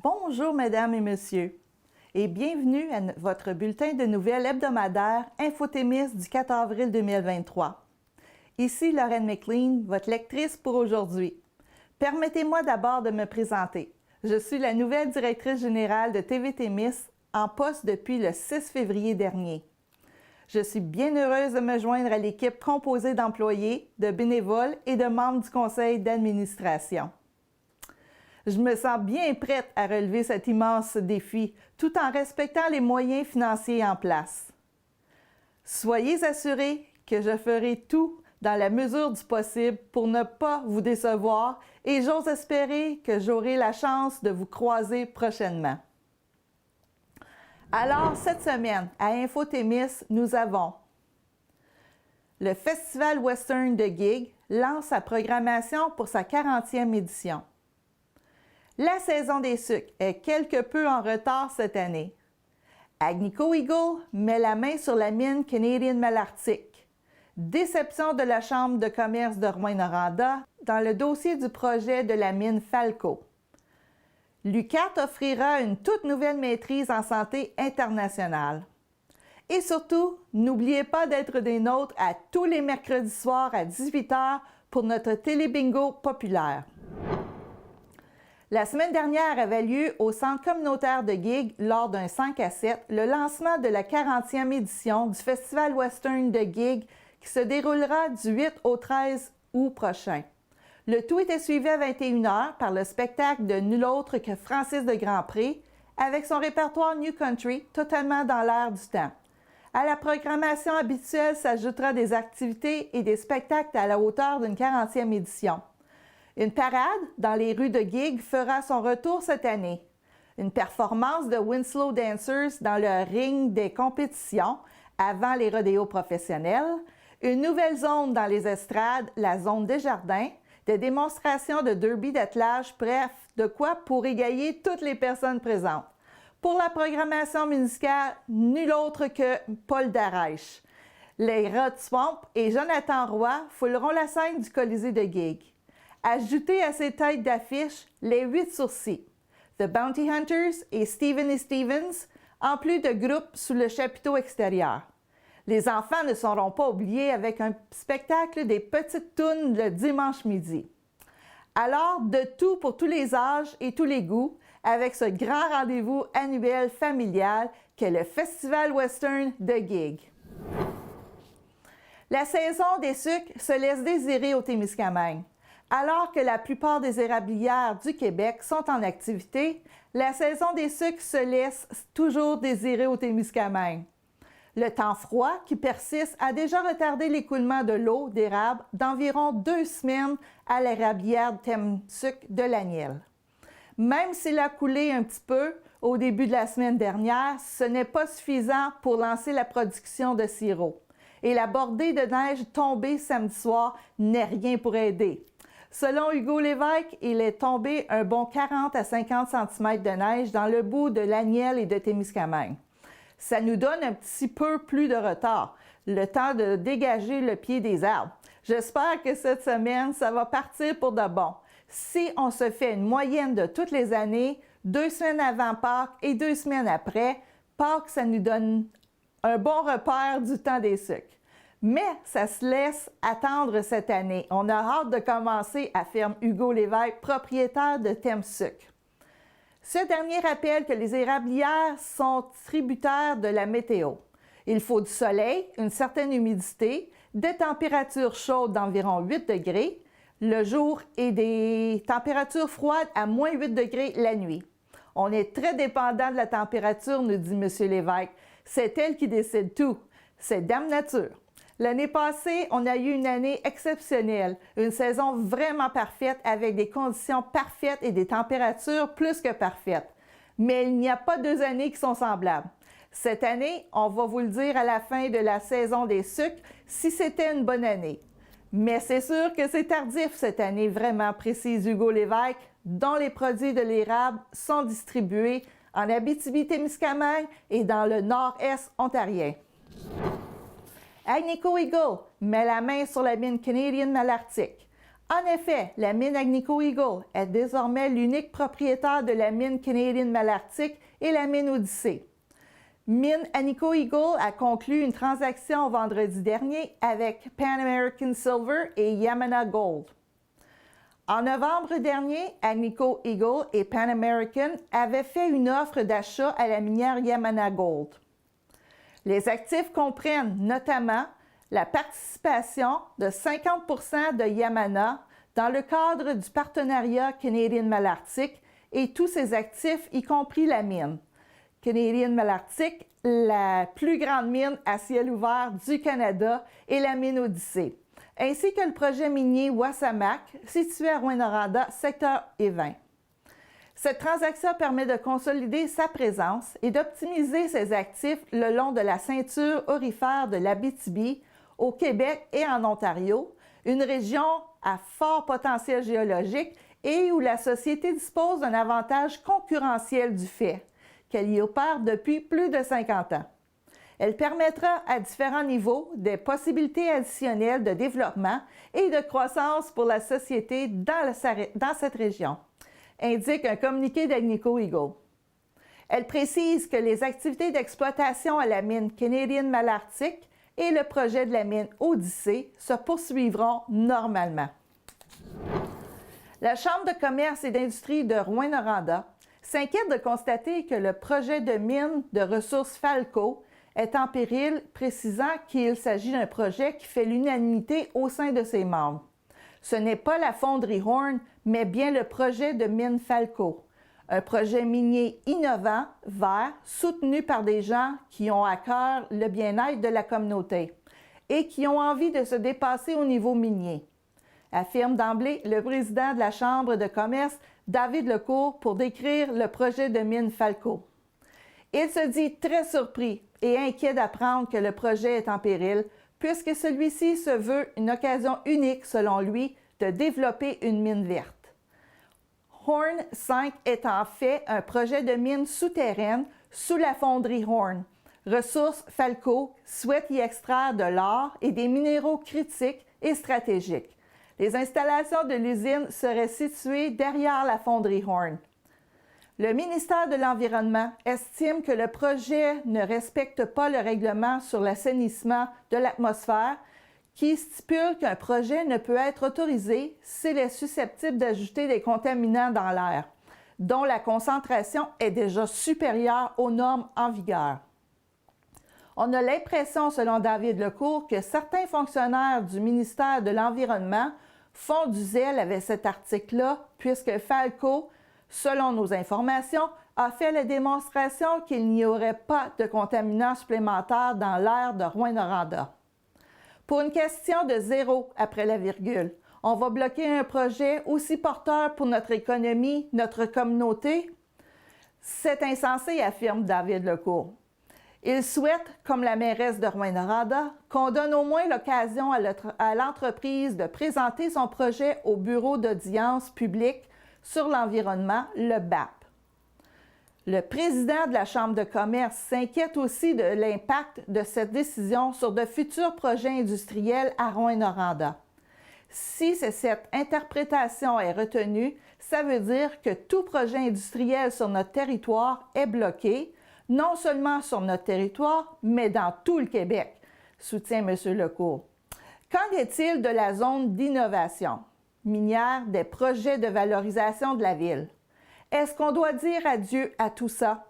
Bonjour, mesdames et messieurs, et bienvenue à votre bulletin de nouvelles hebdomadaire Infothémis du 4 avril 2023. Ici Lorraine McLean, votre lectrice pour aujourd'hui. Permettez-moi d'abord de me présenter. Je suis la nouvelle directrice générale de TV Thémis, en poste depuis le 6 février dernier. Je suis bien heureuse de me joindre à l'équipe composée d'employés, de bénévoles et de membres du conseil d'administration. Je me sens bien prête à relever cet immense défi, tout en respectant les moyens financiers en place. Soyez assurés que je ferai tout dans la mesure du possible pour ne pas vous décevoir et j'ose espérer que j'aurai la chance de vous croiser prochainement. Alors, cette semaine, à Infothémis, nous avons le Festival Western de Gig lance sa programmation pour sa 40e édition. La saison des sucres est quelque peu en retard cette année. Agnico Eagle met la main sur la mine Canadian Malartic. Déception de la Chambre de commerce de Rouyn-Noranda dans le dossier du projet de la mine Falco. L'UQAT offrira une toute nouvelle maîtrise en santé internationale. Et surtout, n'oubliez pas d'être des nôtres à tous les mercredis soirs à 18 h pour notre télébingo populaire. La semaine dernière avait lieu au Centre communautaire de Gig, lors d'un 5 à 7, le lancement de la 40e édition du Festival Western de Gig qui se déroulera du 8 au 13 août prochain. Le tout était suivi à 21 h par le spectacle de nul autre que Francis de Grandpré, avec son répertoire New Country totalement dans l'air du temps. À la programmation habituelle s'ajoutera des activités et des spectacles à la hauteur d'une 40e édition. Une parade dans les rues de Gig fera son retour cette année. Une performance de Winslow Dancers dans le ring des compétitions avant les rodéos professionnels. Une nouvelle zone dans les estrades, la zone des jardins. Des démonstrations de derby d'attelage, bref, de quoi pour égayer toutes les personnes présentes. Pour la programmation musicale, nul autre que Paul Darèche. Les Rod Swamp et Jonathan Roy fouleront la scène du Colisée de Gig. Ajoutez à ces têtes d'affiche les 8 sourcils, The Bounty Hunters et Stevens, en plus de groupes sous le chapiteau extérieur. Les enfants ne seront pas oubliés avec un spectacle des petites tounes le dimanche midi. Alors, de tout pour tous les âges et tous les goûts, avec ce grand rendez-vous annuel familial qu'est le Festival Western de Gig. La saison des sucres se laisse désirer au Témiscamingue. Alors que la plupart des érablières du Québec sont en activité, la saison des sucres se laisse toujours désirer au Témiscamingue. Le temps froid qui persiste a déjà retardé l'écoulement de l'eau d'érable d'environ 2 semaines à l'érablière Thème-Sucre de l'Aniel. Même s'il a coulé un petit peu au début de la semaine dernière, ce n'est pas suffisant pour lancer la production de sirop. Et la bordée de neige tombée samedi soir n'est rien pour aider. Selon Hugo Lévesque, il est tombé un bon 40 à 50 cm de neige dans le bout de l'Aniel et de Témiscamingue. Ça nous donne un petit peu plus de retard, le temps de dégager le pied des arbres. J'espère que cette semaine, ça va partir pour de bon. Si on se fait une moyenne de toutes les années, 2 semaines avant Pâques et 2 semaines après, Pâques, ça nous donne un bon repère du temps des sucres. Mais ça se laisse attendre cette année. On a hâte de commencer, affirme Hugo Lévesque, propriétaire de Thème Sucre. Ce dernier rappelle que les érablières sont tributaires de la météo. Il faut du soleil, une certaine humidité, des températures chaudes d'environ 8 degrés le jour et des températures froides à moins 8 degrés la nuit. On est très dépendant de la température, nous dit M. Lévesque. C'est elle qui décide tout. C'est Dame Nature. L'année passée, on a eu une année exceptionnelle, une saison vraiment parfaite avec des conditions parfaites et des températures plus que parfaites. Mais il n'y a pas 2 années qui sont semblables. Cette année, on va vous le dire à la fin de la saison des sucres si c'était une bonne année. Mais c'est sûr que c'est tardif cette année, vraiment, précise Hugo Lévesque, dont les produits de l'érable sont distribués en Abitibi-Témiscamingue et dans le nord-est ontarien. Agnico Eagle met la main sur la mine Canadian Malartic. En effet, la mine Agnico Eagle est désormais l'unique propriétaire de la mine Canadian Malartic et la mine Odyssey. Mine Agnico Eagle a conclu une transaction vendredi dernier avec Pan American Silver et Yamana Gold. En novembre dernier, Agnico Eagle et Pan American avaient fait une offre d'achat à la minière Yamana Gold. Les actifs comprennent notamment la participation de 50% de Yamana dans le cadre du partenariat Canadian Malartic et tous ses actifs, y compris la mine. Canadian Malartic, la plus grande mine à ciel ouvert du Canada, et la mine Odyssey, ainsi que le projet minier Wasamac, situé à Rouyn-Noranda, secteur Évin. Cette transaction permet de consolider sa présence et d'optimiser ses actifs le long de la ceinture aurifère de l'Abitibi, au Québec et en Ontario, une région à fort potentiel géologique et où la société dispose d'un avantage concurrentiel du fait qu'elle y opère depuis plus de 50 ans. Elle permettra à différents niveaux des possibilités additionnelles de développement et de croissance pour la société dans cette région, indique un communiqué d'Agnico Eagle. Elle précise que les activités d'exploitation à la mine Canadian Malartic et le projet de la mine Odyssey se poursuivront normalement. La Chambre de commerce et d'industrie de Rouyn-Noranda s'inquiète de constater que le projet de mine de ressources Falco est en péril, précisant qu'il s'agit d'un projet qui fait l'unanimité au sein de ses membres. Ce n'est pas la fonderie Horn, mais bien le projet de mine Falco, un projet minier innovant, vert, soutenu par des gens qui ont à cœur le bien-être de la communauté et qui ont envie de se dépasser au niveau minier, affirme d'emblée le président de la Chambre de commerce, David Lecourt, pour décrire le projet de mine Falco. Il se dit très surpris et inquiet d'apprendre que le projet est en péril, puisque celui-ci se veut une occasion unique, selon lui, de développer une mine verte. Horn 5 est en fait un projet de mine souterraine sous la fonderie Horn. Ressources Falco souhaite y extraire de l'or et des minéraux critiques et stratégiques. Les installations de l'usine seraient situées derrière la fonderie Horn. Le ministère de l'Environnement estime que le projet ne respecte pas le règlement sur l'assainissement de l'atmosphère qui stipule qu'un projet ne peut être autorisé s'il est susceptible d'ajouter des contaminants dans l'air, dont la concentration est déjà supérieure aux normes en vigueur. On a l'impression, selon David Lecourt, que certains fonctionnaires du ministère de l'Environnement font du zèle avec cet article-là, puisque Falco, selon nos informations, a fait la démonstration qu'il n'y aurait pas de contaminants supplémentaires dans l'air de Rouyn-Noranda. Pour une question de zéro après la virgule, on va bloquer un projet aussi porteur pour notre économie, notre communauté? C'est insensé, affirme David Lecourt. Il souhaite, comme la mairesse de Rouyn-Noranda, qu'on donne au moins l'occasion à l'entreprise de présenter son projet au bureau d'audience publique sur l'environnement, le BAP. Le président de la Chambre de commerce s'inquiète aussi de l'impact de cette décision sur de futurs projets industriels à Rouyn-Noranda. Si cette interprétation est retenue, ça veut dire que tout projet industriel sur notre territoire est bloqué, non seulement sur notre territoire, mais dans tout le Québec, soutient M. Lecourt. Qu'en est-il de la zone d'innovation minière des projets de valorisation de la ville? Est-ce qu'on doit dire adieu à tout ça?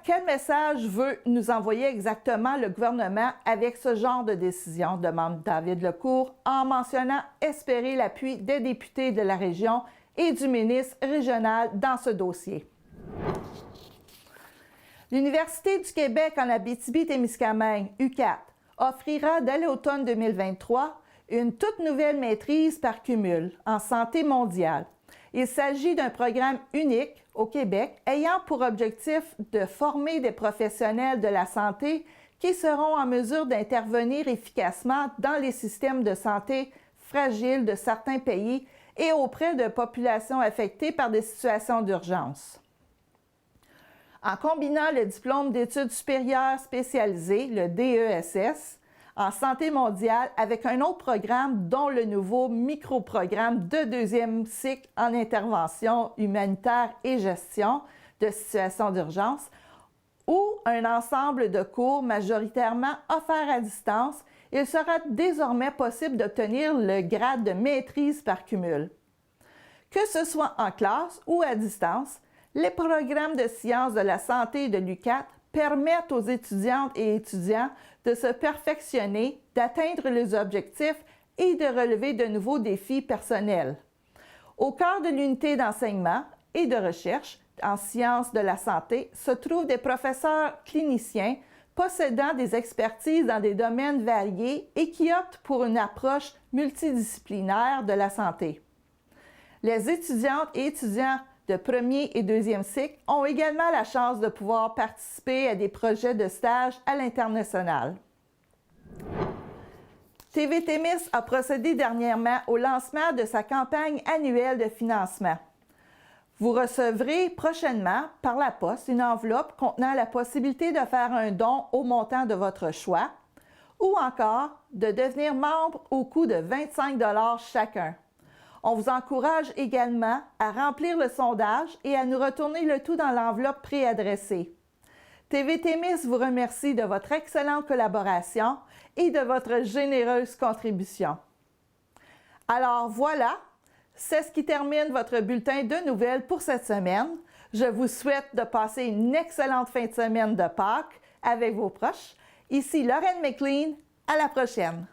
Quel message veut nous envoyer exactement le gouvernement avec ce genre de décision, demande David Lecourt, en mentionnant espérer l'appui des députés de la région et du ministre régional dans ce dossier. L'Université du Québec en Abitibi-Témiscamingue, UQAT, offrira dès l'automne 2023 une toute nouvelle maîtrise par cumul en santé mondiale. Il s'agit d'un programme unique au Québec ayant pour objectif de former des professionnels de la santé qui seront en mesure d'intervenir efficacement dans les systèmes de santé fragiles de certains pays et auprès de populations affectées par des situations d'urgence. En combinant le diplôme d'études supérieures spécialisées, le DESS, en santé mondiale avec un autre programme, dont le nouveau micro-programme de deuxième cycle en intervention humanitaire et gestion de situations d'urgence, ou un ensemble de cours majoritairement offerts à distance. Il sera désormais possible d'obtenir le grade de maîtrise par cumul. Que ce soit en classe ou à distance, les programmes de sciences de la santé de l'UQAT permettent aux étudiantes et étudiants de se perfectionner, d'atteindre les objectifs et de relever de nouveaux défis personnels. Au cœur de l'unité d'enseignement et de recherche en sciences de la santé se trouvent des professeurs cliniciens possédant des expertises dans des domaines variés et qui optent pour une approche multidisciplinaire de la santé. Les étudiantes et étudiants de premier et deuxième cycle ont également la chance de pouvoir participer à des projets de stage à l'international. TV Témis a procédé dernièrement au lancement de sa campagne annuelle de financement. Vous recevrez prochainement par la poste une enveloppe contenant la possibilité de faire un don au montant de votre choix ou encore de devenir membre au coût de 25 $ chacun. On vous encourage également à remplir le sondage et à nous retourner le tout dans l'enveloppe préadressée. TV Témis vous remercie de votre excellente collaboration et de votre généreuse contribution. Alors voilà, c'est ce qui termine votre bulletin de nouvelles pour cette semaine. Je vous souhaite de passer une excellente fin de semaine de Pâques avec vos proches. Ici Lorraine McLean, à la prochaine!